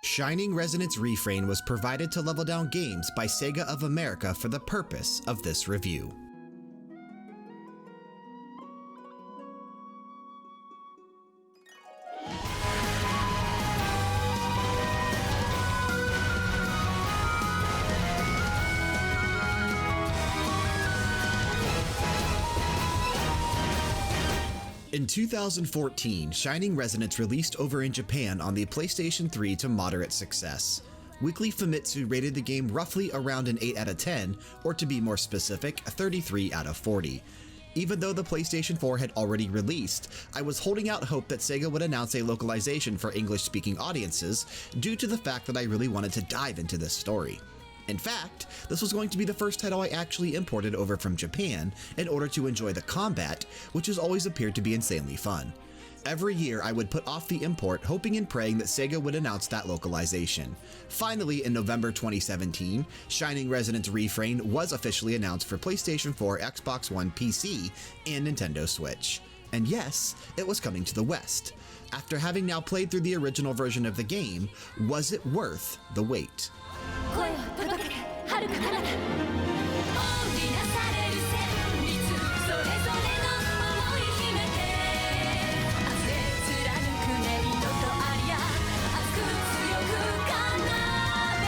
Shining Resonance Refrain was provided to Level Down Games by Sega of America for the purpose of this review. In 2014, Shining Resonance released over in Japan on the PlayStation 3 to moderate success. Weekly Famitsu rated the game roughly around an 8 out of 10, or to be more specific, a 33 out of 40. Even though the PlayStation 4 had already released, I was holding out hope that Sega would announce a localization for English-speaking audiences due to the fact that I really wanted to dive into this story. In fact, this was going to be the first title I actually imported over from Japan in order to enjoy the combat, which has always appeared to be insanely fun. Every year, I would put off the import, hoping and praying that Sega would announce that localization. Finally, in November 2017, Shining Resonance Refrain was officially announced for PlayStation 4, Xbox One, PC, and Nintendo Switch. And yes, it was coming to the West. After having now played through the original version of the game, was it worth the wait? 声を届けて遥か彼方放り出される旋律それぞれの想い秘めて溢れ貫く音色とありゃ熱く強く奏で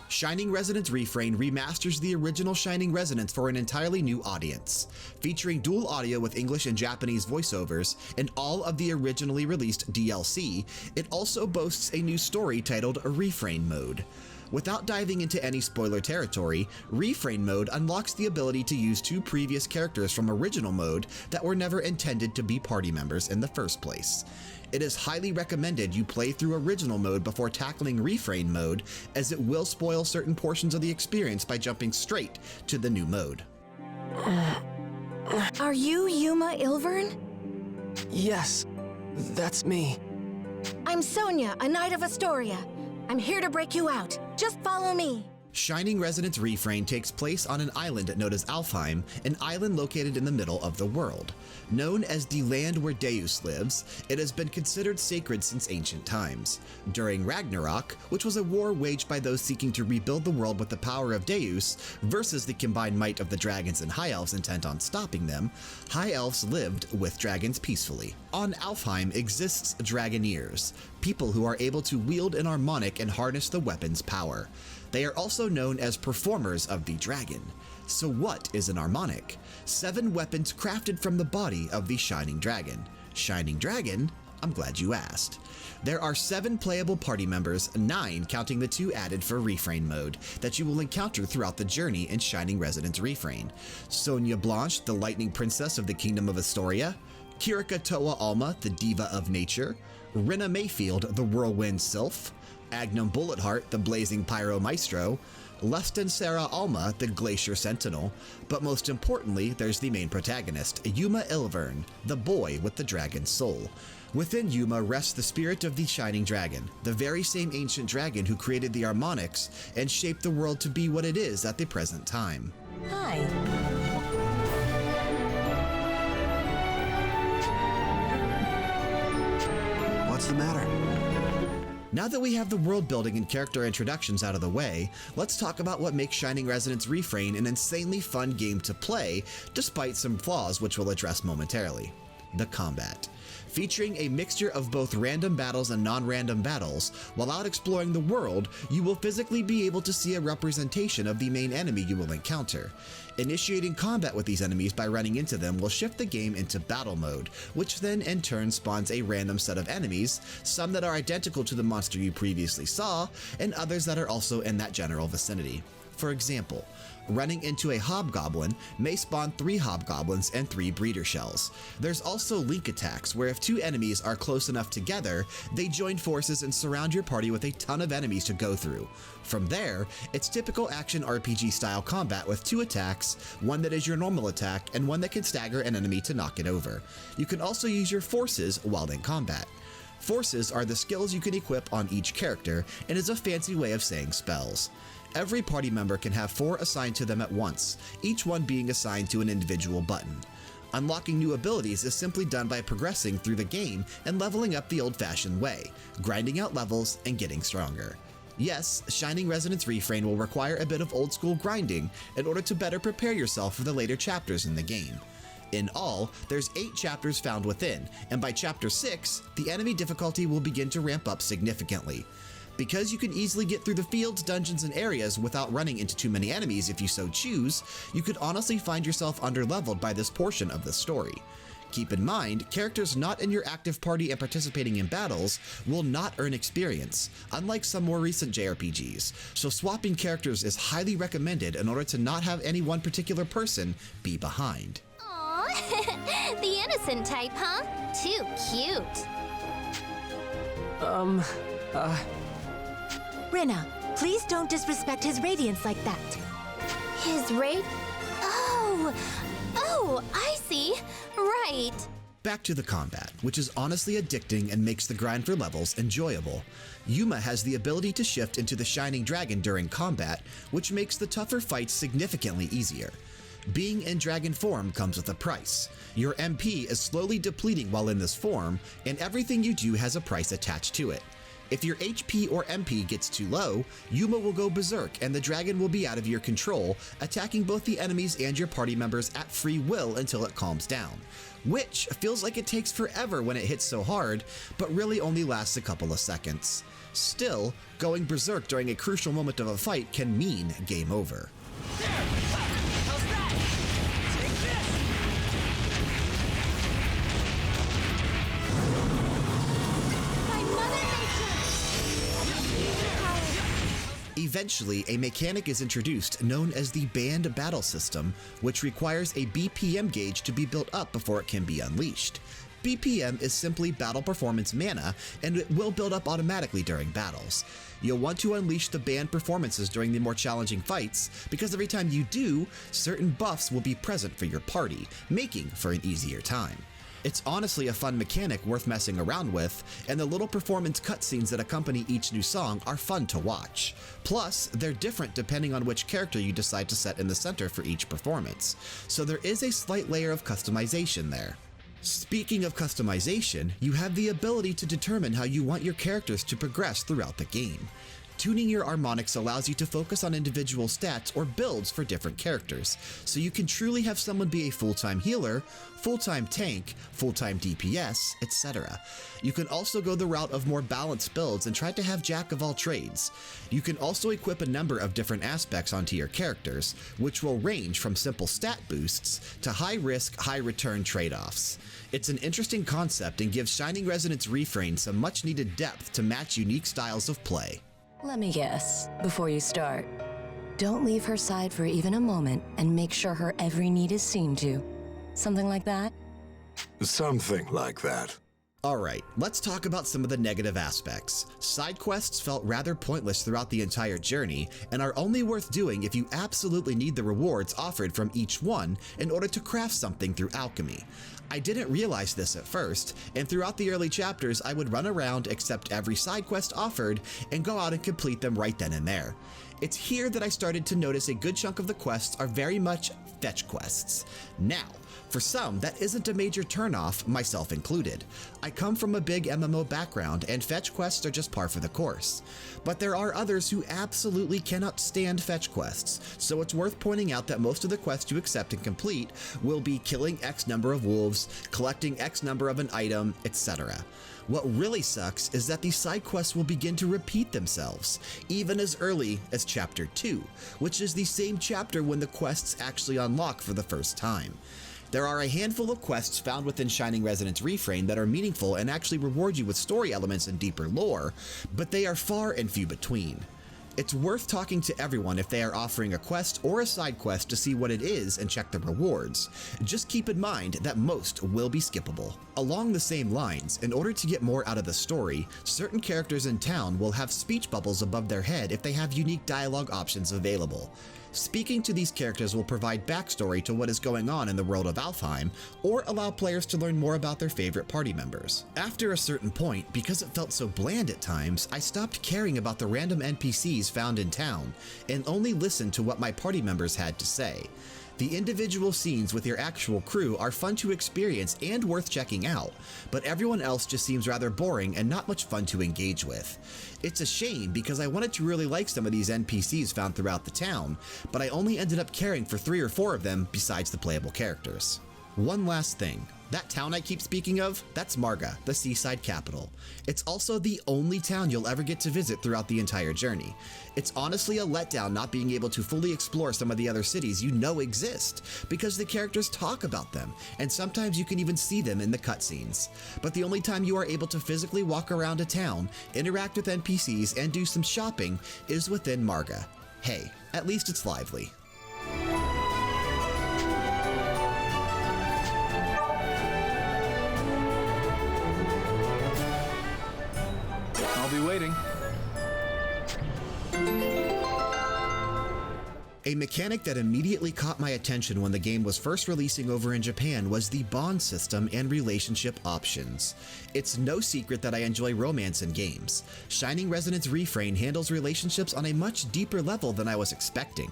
Shining Resonance Refrain remasters the original Shining Resonance for an entirely new audience. Featuring dual audio with English and Japanese voiceovers and all of the originally released DLC, it also boasts a new story titled Refrain Mode. Without diving into any spoiler territory, Refrain Mode unlocks the ability to use two previous characters from original mode that were never intended to be party members in the first place. It is highly recommended you play through original mode before tackling Refrain Mode, as it will spoil certain portions of the experience by jumping straight to the new mode. Are you Yuma Ilvern? Yes, that's me. I'm Sonia, a Knight of Astoria. I'm here to break you out. Just follow me. Shining Resonance Refrain takes place on an island known as Alfheim, an island located in the middle of the world. Known as the land where Deus lives, it has been considered sacred since ancient times. During Ragnarok, which was a war waged by those seeking to rebuild the world with the power of Deus versus the combined might of the dragons and high elves intent on stopping them, high elves lived with dragons peacefully. On Alfheim exists Dragoneers, people who are able to wield an harmonic and harness the weapon's power. They are also known as performers of the dragon. So what is an harmonic? 7 weapons crafted from the body of the Shining Dragon. Shining Dragon? I'm glad you asked. There are 7 playable party members, 9 counting the 2 added for Refrain mode, that you will encounter throughout the journey in Shining Resonance Refrain. Sonia Blanche, the Lightning Princess of the Kingdom of Astoria, Kirika Toa Alma, the Diva of Nature, Rinna Mayfield, the Whirlwind Sylph, Agnum Bulletheart, the Blazing Pyro Maestro, Leston Sarah Alma, the Glacier Sentinel, but most importantly, there's the main protagonist, Yuma Ilvern, the boy with the dragon's soul. Within Yuma rests the spirit of the Shining Dragon, the very same ancient dragon who created the harmonics and shaped the world to be what it is at the present time. Hi. What's the matter? Now that we have the world building and character introductions out of the way, let's talk about what makes Shining Resonance Refrain an insanely fun game to play, despite some flaws which we'll address momentarily. The combat. Featuring a mixture of both random battles and non-random battles, while out exploring the world, you will physically be able to see a representation of the main enemy you will encounter. Initiating combat with these enemies by running into them will shift the game into battle mode, which then in turn spawns a random set of enemies, some that are identical to the monster you previously saw, and others that are also in that general vicinity. For example, running into a hobgoblin may spawn 3 hobgoblins and 3 breeder shells. There's also link attacks, where if 2 enemies are close enough together, they join forces and surround your party with a ton of enemies to go through. From there, it's typical action RPG style combat with 2 attacks, one that is your normal attack and one that can stagger an enemy to knock it over. You can also use your forces while in combat. Forces are the skills you can equip on each character and is a fancy way of saying spells. Every party member can have 4 assigned to them at once, each one being assigned to an individual button. Unlocking new abilities is simply done by progressing through the game and leveling up the old-fashioned way, grinding out levels and getting stronger. Yes, Shining Resonance Refrain will require a bit of old-school grinding in order to better prepare yourself for the later chapters in the game. In all, there's 8 chapters found within, and by Chapter 6, the enemy difficulty will begin to ramp up significantly. Because you can easily get through the fields, dungeons, and areas without running into too many enemies if you so choose, you could honestly find yourself underleveled by this portion of the story. Keep in mind, characters not in your active party and participating in battles will not earn experience, unlike some more recent JRPGs, so swapping characters is highly recommended in order to not have any one particular person be behind. Aww, the innocent type, huh? Too cute. Rena, please don't disrespect his radiance like that. His rate? Oh, I see. Right. Back to the combat, which is honestly addicting and makes the grind for levels enjoyable. Yuma has the ability to shift into the Shining Dragon during combat, which makes the tougher fights significantly easier. Being in dragon form comes with a price. Your MP is slowly depleting while in this form, and everything you do has a price attached to it. If your HP or MP gets too low, Yuma will go berserk and the dragon will be out of your control, attacking both the enemies and your party members at free will until it calms down. Which feels like it takes forever when it hits so hard, but really only lasts a couple of seconds. Still, going berserk during a crucial moment of a fight can mean game over. Eventually, a mechanic is introduced known as the Band Battle System, which requires a BPM gauge to be built up before it can be unleashed. BPM is simply battle performance mana, and it will build up automatically during battles. You'll want to unleash the band performances during the more challenging fights, because every time you do, certain buffs will be present for your party, making for an easier time. It's honestly a fun mechanic worth messing around with, and the little performance cutscenes that accompany each new song are fun to watch. Plus, they're different depending on which character you decide to set in the center for each performance, so there is a slight layer of customization there. Speaking of customization, you have the ability to determine how you want your characters to progress throughout the game. Tuning your harmonics allows you to focus on individual stats or builds for different characters, so you can truly have someone be a full-time healer, full-time tank, full-time DPS, etc. You can also go the route of more balanced builds and try to have jack of all trades. You can also equip a number of different aspects onto your characters, which will range from simple stat boosts to high-risk, high-return trade-offs. It's an interesting concept and gives Shining Resonance Refrain some much-needed depth to match unique styles of play. Let me guess, before you start. Don't leave her side for even a moment and make sure her every need is seen to. Something like that? Something like that. Alright, let's talk about some of the negative aspects. Side quests felt rather pointless throughout the entire journey and are only worth doing if you absolutely need the rewards offered from each one in order to craft something through Alchemy. I didn't realize this at first, and throughout the early chapters I would run around, accept every side quest offered, and go out and complete them right then and there. It's here that I started to notice a good chunk of the quests are very much fetch quests. Now, for some, that isn't a major turnoff, myself included. I come from a big MMO background, and fetch quests are just par for the course. But there are others who absolutely cannot stand fetch quests, so it's worth pointing out that most of the quests you accept and complete will be killing X number of wolves, collecting X number of an item, etc. What really sucks is that these side quests will begin to repeat themselves, even as early as Chapter 2, which is the same chapter when the quests actually unlock for the first time. There are a handful of quests found within Shining Resonance Refrain that are meaningful and actually reward you with story elements and deeper lore, but they are far and few between. It's worth talking to everyone if they are offering a quest or a side quest to see what it is and check the rewards. Just keep in mind that most will be skippable. Along the same lines, in order to get more out of the story, certain characters in town will have speech bubbles above their head if they have unique dialogue options available. Speaking to these characters will provide backstory to what is going on in the world of Alfheim, or allow players to learn more about their favorite party members. After a certain point, because it felt so bland at times, I stopped caring about the random NPCs found in town, and only listened to what my party members had to say. The individual scenes with your actual crew are fun to experience and worth checking out, but everyone else just seems rather boring and not much fun to engage with. It's a shame because I wanted to really like some of these NPCs found throughout the town, but I only ended up caring for 3 or 4 of them besides the playable characters. One last thing. That town I keep speaking of, that's Marga, the seaside capital. It's also the only town you'll ever get to visit throughout the entire journey. It's honestly a letdown not being able to fully explore some of the other cities you know exist, because the characters talk about them, and sometimes you can even see them in the cutscenes. But the only time you are able to physically walk around a town, interact with NPCs, and do some shopping is within Marga. Hey, at least it's lively. I'll be waiting. A mechanic that immediately caught my attention when the game was first releasing over in Japan was the bond system and relationship options. It's no secret that I enjoy romance in games. Shining Resonance Refrain handles relationships on a much deeper level than I was expecting.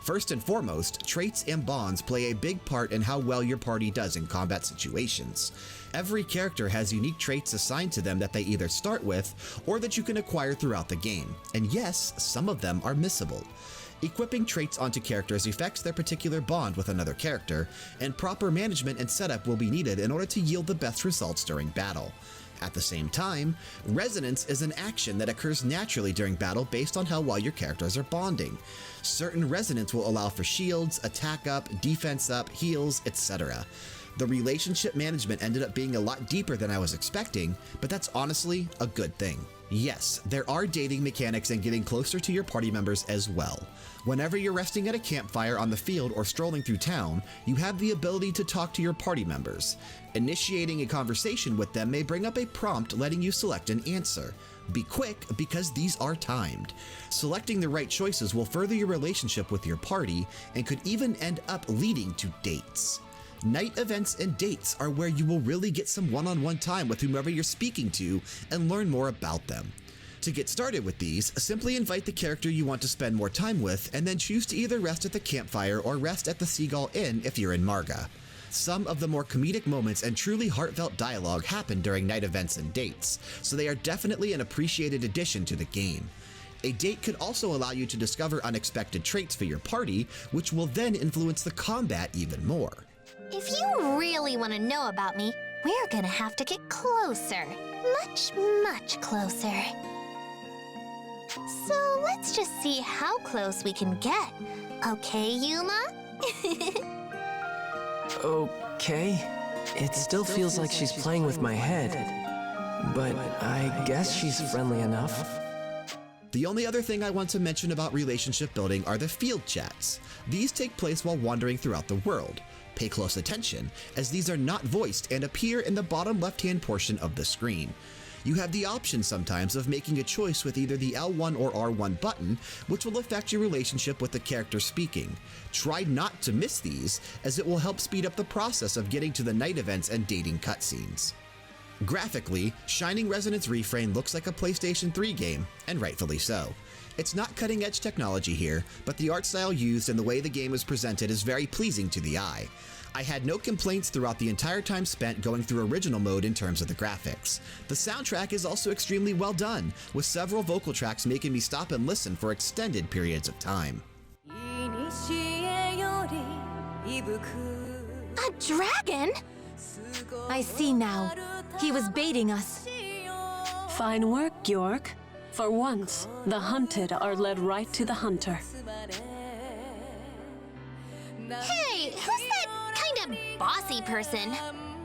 First and foremost, traits and bonds play a big part in how well your party does in combat situations. Every character has unique traits assigned to them that they either start with or that you can acquire throughout the game, and yes, some of them are missable. Equipping traits onto characters affects their particular bond with another character, and proper management and setup will be needed in order to yield the best results during battle. At the same time, resonance is an action that occurs naturally during battle based on how well your characters are bonding. Certain resonance will allow for shields, attack up, defense up, heals, etc. The relationship management ended up being a lot deeper than I was expecting, but that's honestly a good thing. Yes, there are dating mechanics and getting closer to your party members as well. Whenever you're resting at a campfire on the field or strolling through town, you have the ability to talk to your party members. Initiating a conversation with them may bring up a prompt letting you select an answer. Be quick because these are timed. Selecting the right choices will further your relationship with your party and could even end up leading to dates. Night events and dates are where you will really get some one-on-one time with whomever you're speaking to and learn more about them. To get started with these, simply invite the character you want to spend more time with and then choose to either rest at the campfire or rest at the Seagull Inn if you're in Marga. Some of the more comedic moments and truly heartfelt dialogue happen during night events and dates, so they are definitely an appreciated addition to the game. A date could also allow you to discover unexpected traits for your party, which will then influence the combat even more. If you really want to know about me, we're gonna have to get closer. Much, much closer. So let's just see how close we can get. Okay, Yuma? Okay. It still feels like she's playing with my head. But I guess she's friendly enough. The only other thing I want to mention about relationship building are the field chats. These take place while wandering throughout the world. Pay close attention, as these are not voiced and appear in the bottom left-hand portion of the screen. You have the option sometimes of making a choice with either the L1 or R1 button, which will affect your relationship with the character speaking. Try not to miss these, as it will help speed up the process of getting to the night events and dating cutscenes. Graphically, Shining Resonance Refrain looks like a PlayStation 3 game, and rightfully so. It's not cutting-edge technology here, but the art style used and the way the game is presented is very pleasing to the eye. I had no complaints throughout the entire time spent going through original mode in terms of the graphics. The soundtrack is also extremely well done, with several vocal tracks making me stop and listen for extended periods of time. A dragon? I see now. He was baiting us. Fine work, York. For once, the hunted are led right to the hunter. Hey, who's that kind of bossy person?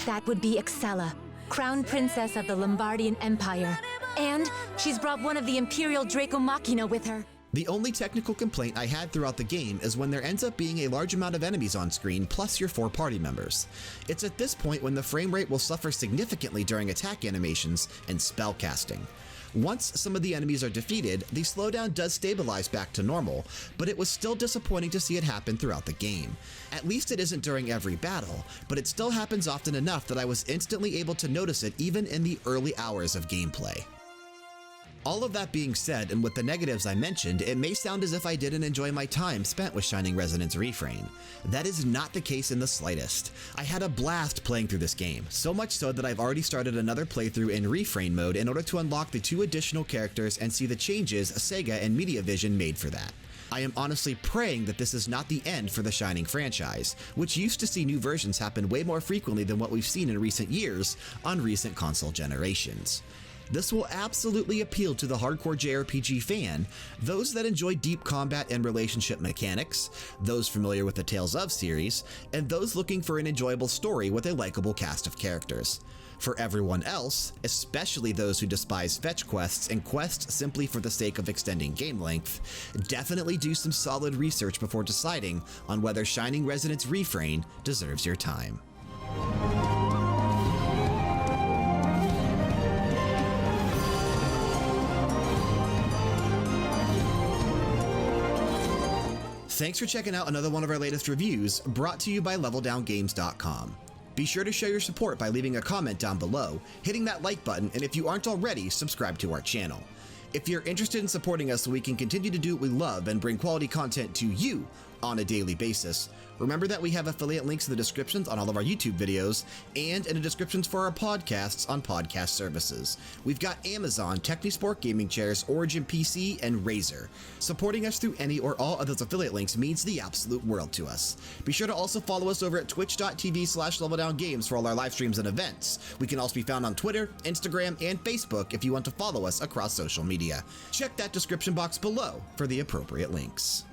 That would be Excella, Crown Princess of the Lombardian Empire. And she's brought one of the Imperial Draco Machina with her. The only technical complaint I had throughout the game is when there ends up being a large amount of enemies on screen plus your 4 party members. It's at this point when the frame rate will suffer significantly during attack animations and spell casting. Once some of the enemies are defeated, the slowdown does stabilize back to normal, but it was still disappointing to see it happen throughout the game. At least it isn't during every battle, but it still happens often enough that I was instantly able to notice it even in the early hours of gameplay. All of that being said, and with the negatives I mentioned, it may sound as if I didn't enjoy my time spent with Shining Resonance Refrain. That is not the case in the slightest. I had a blast playing through this game, so much so that I've already started another playthrough in Refrain mode in order to unlock the 2 additional characters and see the changes Sega and MediaVision made for that. I am honestly praying that this is not the end for the Shining franchise, which used to see new versions happen way more frequently than what we've seen in recent years on recent console generations. This will absolutely appeal to the hardcore JRPG fan, those that enjoy deep combat and relationship mechanics, those familiar with the Tales of series, and those looking for an enjoyable story with a likable cast of characters. For everyone else, especially those who despise fetch quests and quests simply for the sake of extending game length, definitely do some solid research before deciding on whether Shining Resonance Refrain deserves your time. Thanks for checking out another one of our latest reviews, brought to you by LevelDownGames.com. Be sure to show your support by leaving a comment down below, hitting that like button, and if you aren't already, subscribe to our channel. If you're interested in supporting us so we can continue to do what we love and bring quality content to you on a daily basis, remember that we have affiliate links in the descriptions on all of our YouTube videos and in the descriptions for our podcasts on podcast services. We've got Amazon, Technisport Gaming Chairs, Origin PC, and Razer. Supporting us through any or all of those affiliate links means the absolute world to us. Be sure to also follow us over at twitch.tv/LevelDownGames for all our live streams and events. We can also be found on Twitter, Instagram, and Facebook if you want to follow us across social media. Check that description box below for the appropriate links.